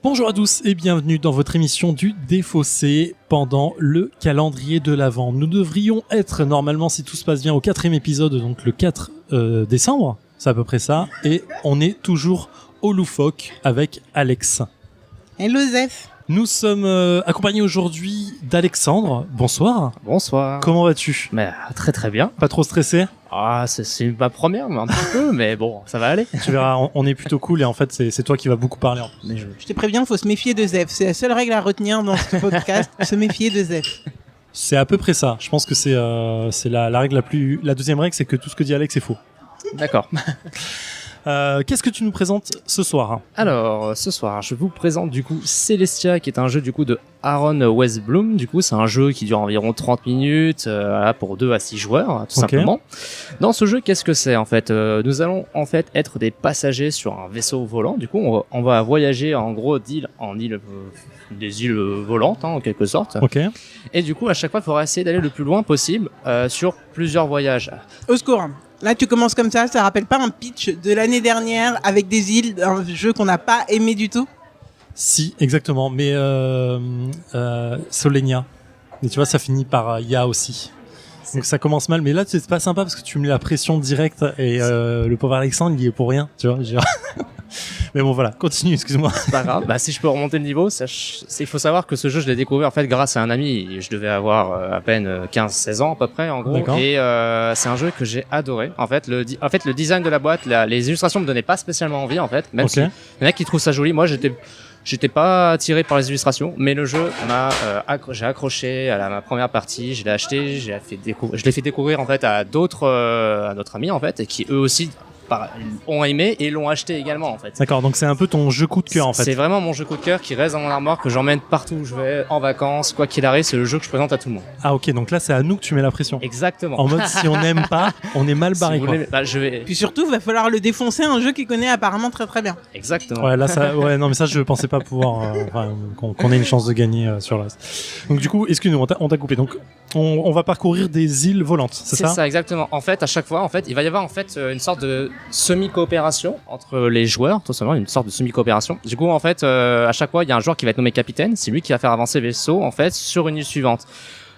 Bonjour à tous et bienvenue dans votre émission du Défaussé pendant le calendrier de l'Avent. Nous devrions être normalement, si tout se passe bien, au 4e épisode, donc le 4 décembre, c'est à peu près ça, et on est toujours au loufoque avec Alex. Hello Zef. Nous sommes accompagnés aujourd'hui d'Alexandre. Bonsoir. Bonsoir. Comment vas-tu ? Mais très très bien. Pas trop stressé ? Ah, c'est ma première, mais un petit peu, mais bon, ça va aller. Tu verras, on est plutôt cool et en fait c'est toi qui vas beaucoup parler. Mais Je te préviens, faut se méfier de Zef. C'est la seule règle à retenir dans ce podcast, se méfier de Zef. C'est à peu près ça. Je pense que c'est la règle la deuxième règle, c'est que tout ce que dit Alex est faux. D'accord. Qu'est-ce que tu nous présentes ce soir ? Alors, ce soir, je vous présente du coup Celestia, qui est un jeu du coup de Aaron Westblum. Du coup, c'est un jeu qui dure environ 30 minutes pour 2 à 6 joueurs, tout simplement. Dans ce jeu, qu'est-ce que c'est en fait ? Nous allons en fait être des passagers sur un vaisseau volant. Du coup, on va voyager en gros d'île en île, des îles volantes en quelque sorte. Ok. Et du coup, à chaque fois, il faudra essayer d'aller le plus loin possible sur plusieurs voyages. Au secours. Là, tu commences comme ça rappelle pas un pitch de l'année dernière avec des îles, un jeu qu'on n'a pas aimé du tout ? Si, exactement. Mais Solenia. Et tu vois, ça finit par Ya aussi. Donc ça commence mal. Mais là, c'est pas sympa parce que tu mets la pression directe et le pauvre Alexandre, il y est pour rien. Tu vois, Mais bon, voilà. Continue, excuse-moi. C'est pas grave. Si je peux remonter le niveau, il faut savoir que ce jeu, je l'ai découvert en fait grâce à un ami. Je devais avoir à peine 15-16 ans à peu près, en gros. D'accord. Et c'est un jeu que j'ai adoré. En fait, le design de la boîte, les illustrations me donnaient pas spécialement envie, en fait. Même si il y en a qui trouvent ça joli. Moi, j'étais pas attiré par les illustrations, mais le jeu j'ai accroché à ma première partie, je l'ai acheté, je l'ai fait découvrir en fait à d'autres amis en fait, et qui eux aussi ont aimé et l'ont acheté également en fait. D'accord, donc c'est un peu ton jeu coup de cœur en fait. C'est vraiment mon jeu coup de cœur qui reste dans mon armoire, que j'emmène partout où je vais, en vacances, quoi qu'il arrive, c'est le jeu que je présente à tout le monde. Ah ok, donc là c'est à nous que tu mets la pression. Exactement. En mode si on n'aime pas, on est mal barré quoi. Puis surtout, il va falloir le défoncer, un jeu qu'il connaît apparemment très très bien. Exactement. Ouais, là non mais ça je pensais pas pouvoir qu'on ait une chance de gagner sur le reste. Donc du coup, excuse-nous, on t'a coupé. Donc on va parcourir des îles volantes, c'est ça ? C'est ça, exactement. En fait, à chaque fois, il va y avoir en fait une sorte de semi-coopération entre les joueurs, tout simplement, une sorte de semi-coopération. Du coup, en fait, à chaque fois, il y a un joueur qui va être nommé capitaine. C'est lui qui va faire avancer le vaisseau, en fait, sur une île suivante.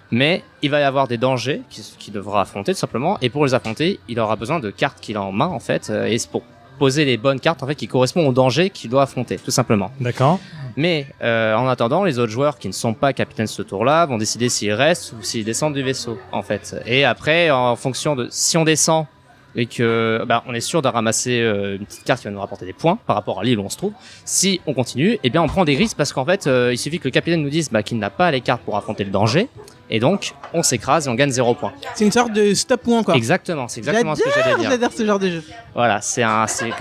Mais il va y avoir des dangers qu'il devra affronter, tout simplement. Et pour les affronter, il aura besoin de cartes qu'il a en main, en fait, et c'est pour poser les bonnes cartes, en fait, qui correspondent aux dangers qu'il doit affronter, tout simplement. D'accord. Mais en attendant, les autres joueurs qui ne sont pas capitaines ce tour-là vont décider s'ils restent ou s'ils descendent du vaisseau, en fait. Et après, en fonction de si on descend et que on est sûr de ramasser une petite carte qui va nous rapporter des points par rapport à l'île où on se trouve. Si on continue, on prend des risques parce qu'en fait, il suffit que le capitaine nous dise qu'il n'a pas les cartes pour affronter le danger. Et donc, on s'écrase et on gagne 0 points. C'est une sorte de stop ou encore. Exactement, c'est exactement ce que j'allais dire. J'adore ce genre de jeu. Voilà, c'est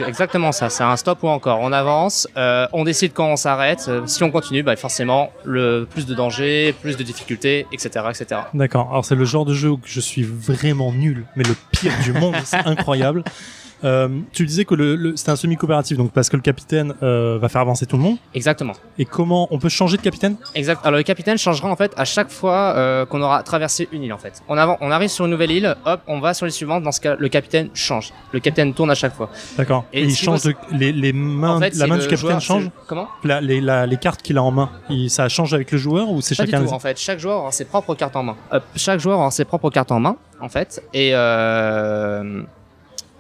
exactement ça. C'est un stop ou encore. On avance, on décide quand on s'arrête. Si on continue, forcément, plus de danger, plus de difficultés, etc., etc. D'accord. Alors c'est le genre de jeu où je suis vraiment nul, mais le pire du monde, c'est incroyable. Tu disais que c'est un semi-coopératif, donc parce que le capitaine va faire avancer tout le monde. Exactement. Et comment on peut changer de capitaine ? Exact. Alors le capitaine changera en fait à chaque fois qu'on aura traversé une île en fait. On arrive sur une nouvelle île, hop, on va sur l'île suivante. Dans ce cas, le capitaine change. Le capitaine tourne à chaque fois. D'accord. Et il change les mains. En fait, la main du capitaine change. Comment ? Les cartes qu'il a en main, ça change avec le joueur ou c'est Pas chacun ? du tout. En fait, chaque joueur aura ses propres cartes en main. Chaque joueur aura ses propres cartes en main en fait et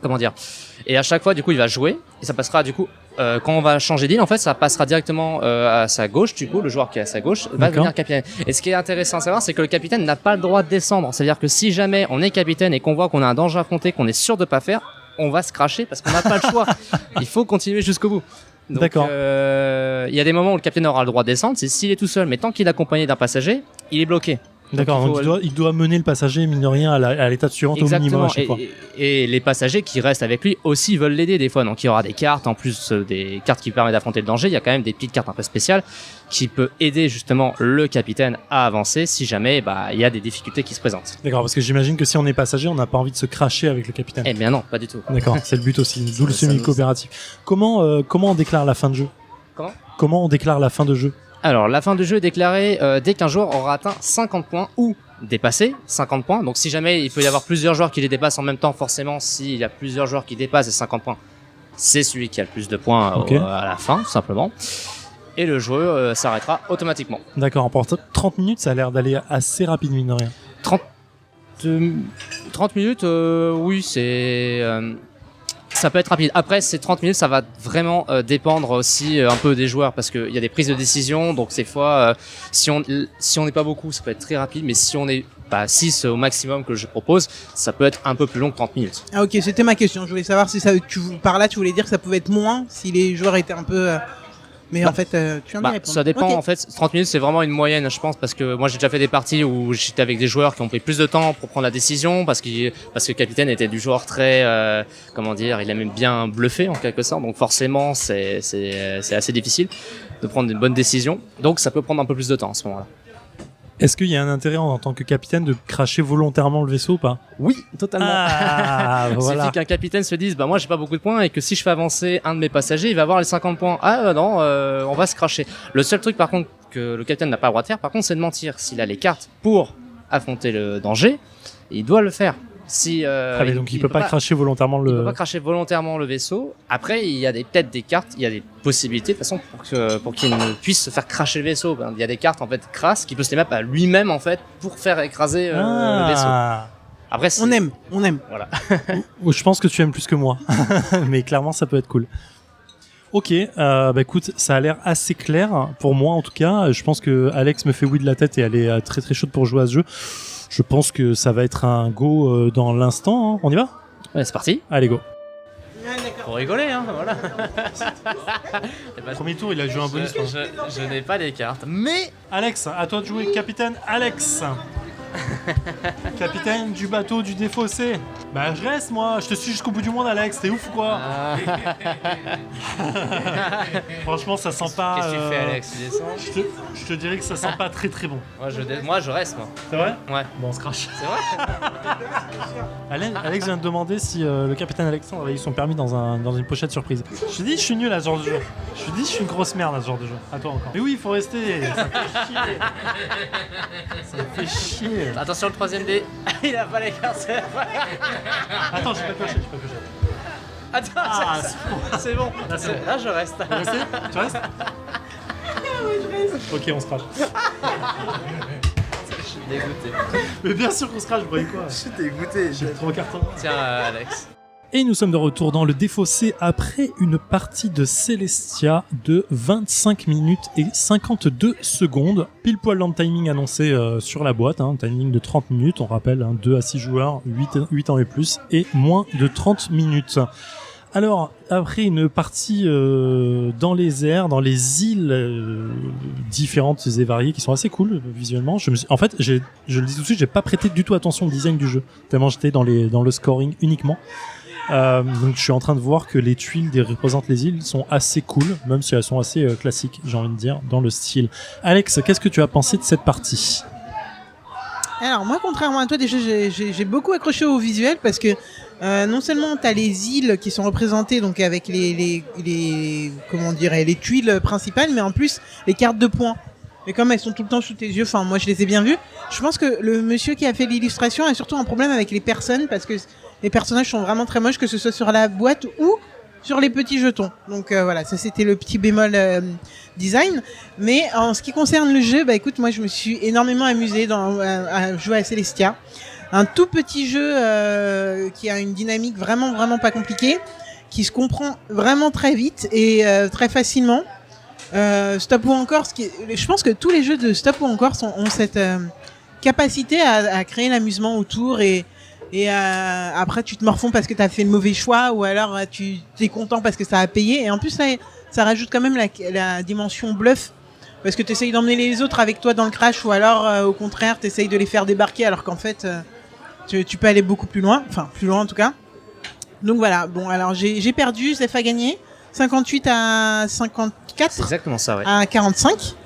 comment dire ? Et à chaque fois, du coup, il va jouer et ça passera du coup. Quand on va changer d'île, en fait, ça passera directement à sa gauche. Du coup, le joueur qui est à sa gauche va devenir capitaine. Et ce qui est intéressant à savoir, c'est que le capitaine n'a pas le droit de descendre. C'est-à-dire que si jamais on est capitaine et qu'on voit qu'on a un danger à affronter, qu'on est sûr de pas faire, on va se cracher parce qu'on n'a pas le choix. Il faut continuer jusqu'au bout. Donc, d'accord. Il y a des moments où le capitaine aura le droit de descendre, c'est s'il est tout seul. Mais tant qu'il est accompagné d'un passager, il est bloqué. D'accord, donc il doit mener le passager, mine de rien, à l'étape suivante. Exactement. Au minimum à chaque fois. Et les passagers qui restent avec lui aussi veulent l'aider des fois. Donc il y aura des cartes, en plus des cartes qui permettent d'affronter le danger, il y a quand même des petites cartes un peu spéciales qui peut aider justement le capitaine à avancer si jamais il y a des difficultés qui se présentent. D'accord, parce que j'imagine que si on est passager, on n'a pas envie de se cracher avec le capitaine. Eh bien non, pas du tout. D'accord, c'est le but aussi, d'où le semi-coopératif. Comment on déclare la fin de jeu ? Comment on déclare la fin de jeu ? Alors, la fin du jeu est déclarée dès qu'un joueur aura atteint 50 points ou dépassé 50 points. Donc, si jamais il peut y avoir plusieurs joueurs qui les dépassent en même temps, forcément, s'il y a plusieurs joueurs qui dépassent les 50 points, c'est celui qui a le plus de points à la fin, tout simplement. et le jeu s'arrêtera automatiquement. D'accord, pour 30 minutes, ça a l'air d'aller assez rapide, mine de rien. 30 minutes, oui, ça peut être rapide. Après, ces 30 minutes, ça va vraiment dépendre aussi un peu des joueurs, parce qu'il y a des prises de décision, donc ces fois, si on n'est pas beaucoup, ça peut être très rapide, mais si on est 6 au maximum que je propose, ça peut être un peu plus long que 30 minutes. Ah ok, c'était ma question. Je voulais savoir si par là tu voulais dire que ça pouvait être moins si les joueurs étaient un peu... Mais en fait, tu viens d'y répondre. Ça dépend, Ok. en fait. 30 minutes, c'est vraiment une moyenne, je pense, parce que moi, j'ai déjà fait des parties où j'étais avec des joueurs qui ont pris plus de temps pour prendre la décision, parce que le capitaine était du joueur très, il aimait bien bluffer, en quelque sorte. Donc, forcément, c'est assez difficile de prendre une bonne décision. Donc, ça peut prendre un peu plus de temps, à ce moment-là. Est-ce qu'il y a un intérêt en tant que capitaine de cracher volontairement le vaisseau ou pas? Oui, totalement. Ah, Il voilà. suffit qu'un capitaine se dise, moi j'ai pas beaucoup de points et que si je fais avancer un de mes passagers, il va avoir les 50 points. Non, on va se cracher. Le seul truc par contre que le capitaine n'a pas le droit de faire, par contre, c'est de mentir. S'il a les cartes pour affronter le danger, il doit le faire. Donc il peut pas cracher volontairement Il peut pas cracher volontairement le vaisseau. Après, il y a peut-être des cartes, il y a des possibilités de toute façon pour qu'il ne puisse se faire cracher le vaisseau. Il y a des cartes en fait crasses qui peut se les mettre à lui-même en fait pour faire écraser le vaisseau. Après, On aime. Voilà. Je pense que tu aimes plus que moi, mais clairement ça peut être cool. Ok, écoute, ça a l'air assez clair pour moi en tout cas. Je pense que Alex me fait oui de la tête et elle est très très chaude pour jouer à ce jeu. Je pense que ça va être un go dans l'instant. On y va ? Ouais, c'est parti. Allez, go. Faut rigoler, hein, voilà. Premier tour, il a joué un bonus. Je n'ai pas les cartes, mais Alex, à toi de jouer, capitaine Alex. Capitaine du bateau du défaussé. Je reste moi, je te suis jusqu'au bout du monde Alex, t'es ouf ou quoi? Franchement ça sent pas... Qu'est-ce que tu fais Alex? Tu descends? Je te dirais que ça sent pas très très bon. Moi je reste moi. C'est vrai? Ouais. Bon on se crache. C'est vrai? Alex vient de demander si le capitaine Alexandre avait eu son permis dans une pochette surprise. Je te dis je suis nul à ce genre de jeu. Je te dis je suis une grosse merde à ce genre de jeu. À toi encore. Mais oui il faut rester, ça me fait chier. Ça me fait chier. Attention le troisième dé. Il a pas les cartes. Attends, j'ai pas pioché. Attends, c'est bon. Là, je reste. Tu restes? Ok, on se crache. Je suis dégoûté. Mais bien sûr qu'on se crache, vous voyez quoi? Je suis dégoûté. J'ai trop carton. Tiens, Alex. Et nous sommes de retour dans le défaussé après une partie de Celestia de 25 minutes et 52 secondes. Pile poil dans le timing annoncé sur la boîte, timing de 30 minutes, on rappelle, 2 à 6 joueurs, 8 ans et plus, et moins de 30 minutes. Alors, après une partie dans les airs, dans les îles différentes et variées qui sont assez cool visuellement, je le dis tout de suite, j'ai pas prêté du tout attention au design du jeu, tellement j'étais dans le scoring uniquement. Donc je suis en train de voir que les tuiles qui représentent les îles sont assez cool, même si elles sont assez classiques, j'ai envie de dire, dans le style. Alex, qu'est-ce que tu as pensé de cette partie? Alors moi, contrairement à toi, déjà j'ai beaucoup accroché au visuel parce que non seulement t'as les îles qui sont représentées donc avec les tuiles principales, mais en plus les cartes de points. Et comme elles sont tout le temps sous tes yeux, moi je les ai bien vues. Je pense que le monsieur qui a fait l'illustration a surtout un problème avec les personnes parce que les personnages sont vraiment très moches, que ce soit sur la boîte ou sur les petits jetons. Donc voilà, ça c'était le petit bémol design. Mais en ce qui concerne le jeu, écoute, moi je me suis énormément amusé à jouer à Celestia. Un tout petit jeu qui a une dynamique vraiment vraiment pas compliquée, qui se comprend vraiment très vite et très facilement. Stop ou encore, je pense que tous les jeux de Stop ou encore ont cette capacité à créer l'amusement autour et après tu te morfonds parce que t'as fait le mauvais choix ou alors tu es content parce que ça a payé et en plus ça rajoute quand même la dimension bluff parce que t'essayes d'emmener les autres avec toi dans le crash ou alors au contraire t'essayes de les faire débarquer alors qu'en fait tu peux aller beaucoup plus loin, enfin plus loin en tout cas. Donc voilà, bon alors j'ai perdu, Zef a gagné 58 à 54. C'est exactement ça, ouais. À 45.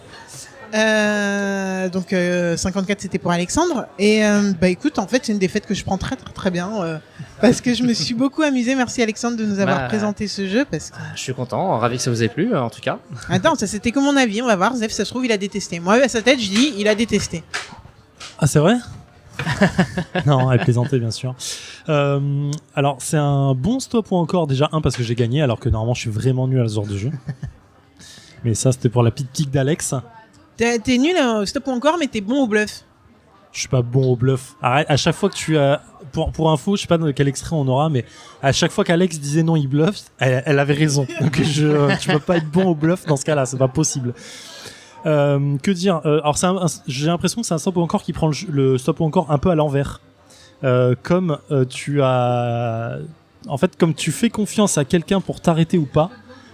Donc 54 c'était pour Alexandre et écoute en fait c'est une défaite que je prends très très très bien parce que je me suis beaucoup amusé. Merci Alexandre de nous avoir présenté ce jeu parce que... Je suis content, ravi que ça vous ait plu en tout cas. Attends, ça c'était que mon avis, on va voir. Zef, ça se trouve il a détesté. Moi à sa tête je dis il a détesté. Ah c'est vrai? Non, elle plaisantait bien sûr. Alors c'est un bon stop ou encore déjà parce que j'ai gagné alors que normalement je suis vraiment nul à ce genre de jeu. Mais ça, c'était pour la petite pique d'Alex. T'es nul au stop ou encore, mais t'es bon au bluff. Je suis pas bon au bluff. Arrête, à chaque fois que tu as... Pour info, je sais pas dans quel extrait on aura, mais à chaque fois qu'Alex disait non, il bluffe, elle avait raison. Donc tu peux pas être bon au bluff dans ce cas-là, c'est pas possible. Que dire alors j'ai l'impression que c'est un stop ou encore qui prend le stop ou encore un peu à l'envers. Comme tu as... En fait, comme tu fais confiance à quelqu'un pour t'arrêter ou pas,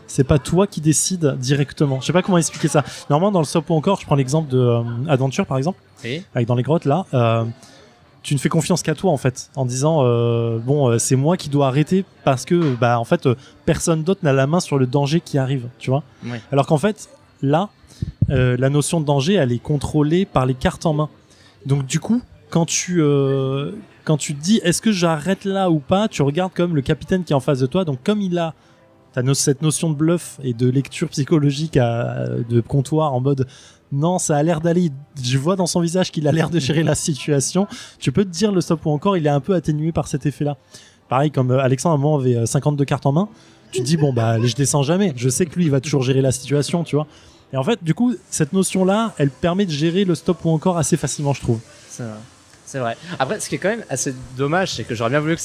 c'est pas toi qui décides directement. Je sais pas comment expliquer ça. Normalement, dans le stop ou encore, je prends l'exemple de Adventure, par exemple, avec dans les grottes, là, tu ne fais confiance qu'à toi, en fait, en disant, c'est moi qui dois arrêter parce que, en fait, personne d'autre n'a la main sur le danger qui arrive, tu vois. Oui. Alors qu'en fait, là, la notion de danger, elle est contrôlée par les cartes en main. Donc, du coup, quand tu te dis, est-ce que j'arrête là ou pas, tu regardes comme le capitaine qui est en face de toi. Donc, comme il a cette notion de bluff et de lecture psychologique de comptoir en mode non, ça a l'air d'aller, je vois dans son visage qu'il a l'air de gérer la situation, tu peux te dire le stop ou encore il est un peu atténué par cet effet là. Pareil comme Alexandre à un moment avait 52 cartes en main, tu te dis je descends jamais, je sais que lui il va toujours gérer la situation, tu vois. Et en fait du coup cette notion là elle permet de gérer le stop ou encore assez facilement, je trouve. C'est vrai. Après, ce qui est quand même assez dommage, c'est que j'aurais bien voulu que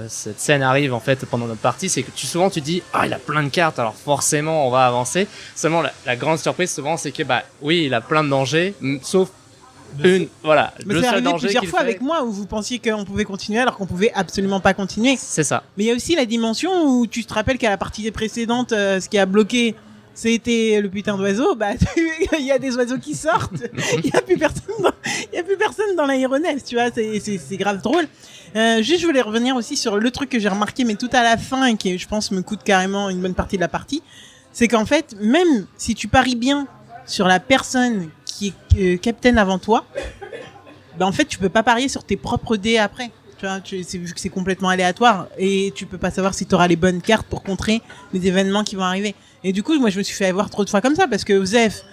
cette scène arrive en fait pendant notre partie, c'est que souvent tu dis il a plein de cartes, alors forcément on va avancer. Seulement la grande surprise souvent c'est que oui il a plein de dangers, sauf voilà. Mais le c'est seul arrivé danger plusieurs qu'il fois fait. avec moi où vous pensiez qu'on pouvait continuer alors qu'on pouvait absolument pas continuer. C'est ça. Mais il y a aussi la dimension où tu te rappelles qu'à la partie précédente, ce qui a bloqué, c'était le putain d'oiseau. Il y a des oiseaux qui sortent. Il y a plus personne dans l'aéronef, tu vois. C'est grave drôle. Juste, je voulais revenir aussi sur le truc que j'ai remarqué, mais tout à la fin et qui, je pense, me coûte carrément une bonne partie de la partie. C'est qu'en fait, même si tu paries bien sur la personne qui est capitaine avant toi, en fait, tu peux pas parier sur tes propres dés après. Tu vois, vu que c'est complètement aléatoire et tu peux pas savoir si tu auras les bonnes cartes pour contrer les événements qui vont arriver. Et du coup, moi, je me suis fait avoir trop de fois comme ça parce que Zef,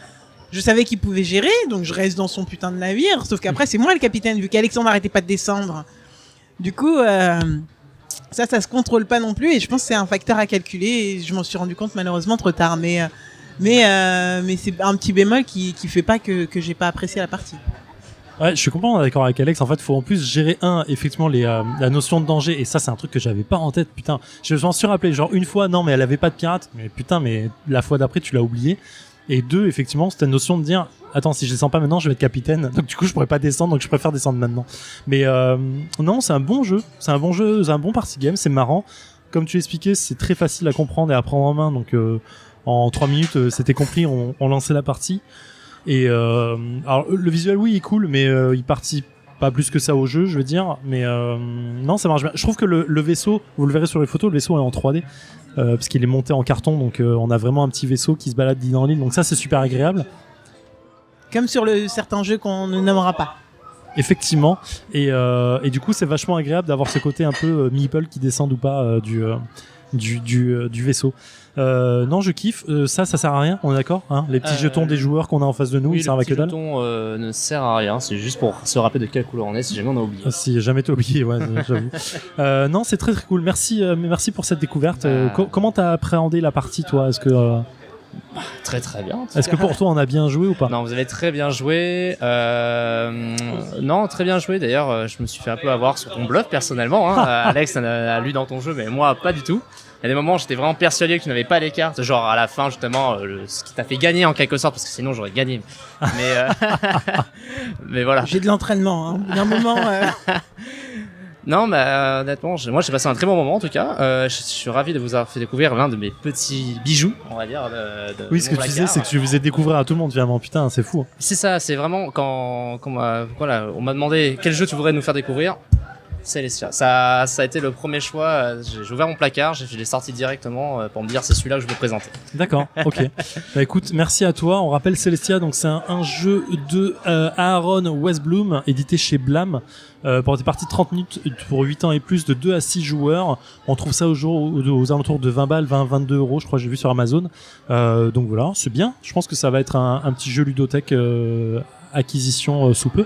je savais qu'il pouvait gérer, donc je reste dans son putain de navire. Sauf qu'après, c'est moi le capitaine, vu qu'Alexandre arrêtait pas de descendre. Du coup, ça se contrôle pas non plus et je pense que c'est un facteur à calculer et je m'en suis rendu compte malheureusement trop tard. Mais c'est un petit bémol qui fait pas que j'ai pas apprécié la partie. Ouais, je suis complètement d'accord avec Alex. En fait, faut en plus gérer effectivement la notion de danger. Et ça, c'est un truc que j'avais pas en tête. Putain, je m'en suis rappelé. Genre une fois, non, mais elle avait pas de pirate. Mais putain, mais la fois d'après, tu l'as oublié. Et deux, effectivement, c'était une notion de dire, attends, si je descends pas maintenant, je vais être capitaine. Donc du coup, je pourrais pas descendre. Donc je préfère descendre maintenant. Mais non, c'est un bon jeu. C'est un bon party game. C'est marrant. Comme tu l'expliquais, c'est très facile à comprendre et à prendre en main. Donc en 3 minutes, c'était compris. On lançait la partie. Et alors le visuel oui il est cool mais il participe pas plus que ça au jeu je veux dire mais non ça marche bien. Je trouve que le vaisseau, vous le verrez sur les photos, le vaisseau est en 3D parce qu'il est monté en carton donc on a vraiment un petit vaisseau qui se balade d'île en île donc ça c'est super agréable. Comme sur certains jeux qu'on ne nommera pas. Effectivement et du coup c'est vachement agréable d'avoir ce côté un peu meeple qui descend ou pas du vaisseau. Non, je kiffe. Ça sert à rien, on est d'accord hein. Les petits jetons des joueurs qu'on a en face de nous, oui, ils servent à que dalle. Le petit jeton ne sert à rien, c'est juste pour se rappeler de quelle couleur on est si jamais on a oublié. Si jamais t'as oublié, ouais, j'avoue. Non, c'est très très cool. Merci pour cette découverte. Comment t'as appréhendé la partie, toi? Est-ce que très très bien. Est-ce que pour toi on a bien joué ou pas? Non, vous avez très bien joué. Non, très bien joué. D'ailleurs, je me suis fait un peu avoir sur ton bluff personnellement. Hein. Alex a lu dans ton jeu, mais moi pas du tout. Il y a des moments où j'étais vraiment persuadé que tu n'avais pas les cartes, genre à la fin justement, ce qui t'a fait gagner en quelque sorte, parce que sinon j'aurais gagné. Mais voilà. J'ai de l'entraînement, hein. D'un moment. Non, mais honnêtement, moi j'ai passé un très bon moment en tout cas. Je suis ravi de vous avoir fait découvrir l'un de mes petits bijoux, on va dire. Oui, ce que tu disais, c'est que tu faisais découvrir à tout le monde finalement. Putain, c'est fou. C'est ça, c'est vraiment quand on m'a demandé quel jeu tu voudrais nous faire découvrir. Celestia. Ça a été le premier choix. J'ai ouvert mon placard, je l'ai sorti directement pour me dire c'est celui-là que je veux présenter. D'accord, ok. Bah écoute, merci à toi. On rappelle Celestia, donc c'est un jeu de Aaron Westbloom, édité chez Blam, pour des parties de 30 minutes pour 8 ans et plus, de 2 à 6 joueurs. On trouve ça aux alentours de 20 balles, 22 €, je crois, j'ai vu sur Amazon. Donc voilà, c'est bien. Je pense que ça va être un petit jeu ludothèque acquisition sous peu.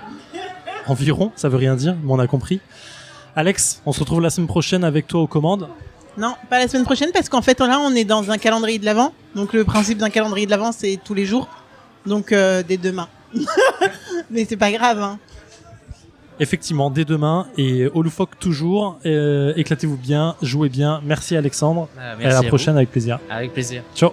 Environ, ça veut rien dire, mais on a compris. Alex, on se retrouve la semaine prochaine avec toi aux commandes. Non, pas la semaine prochaine parce qu'en fait là on est dans un calendrier de l'Avent. Donc le principe d'un calendrier de l'Avent c'est tous les jours. Donc dès demain. Mais c'est pas grave. Hein. Effectivement, dès demain et au loufoque toujours. Éclatez-vous bien, jouez bien. Merci Alexandre. Merci et à la vous. prochaine avec plaisir. Avec plaisir. Ciao.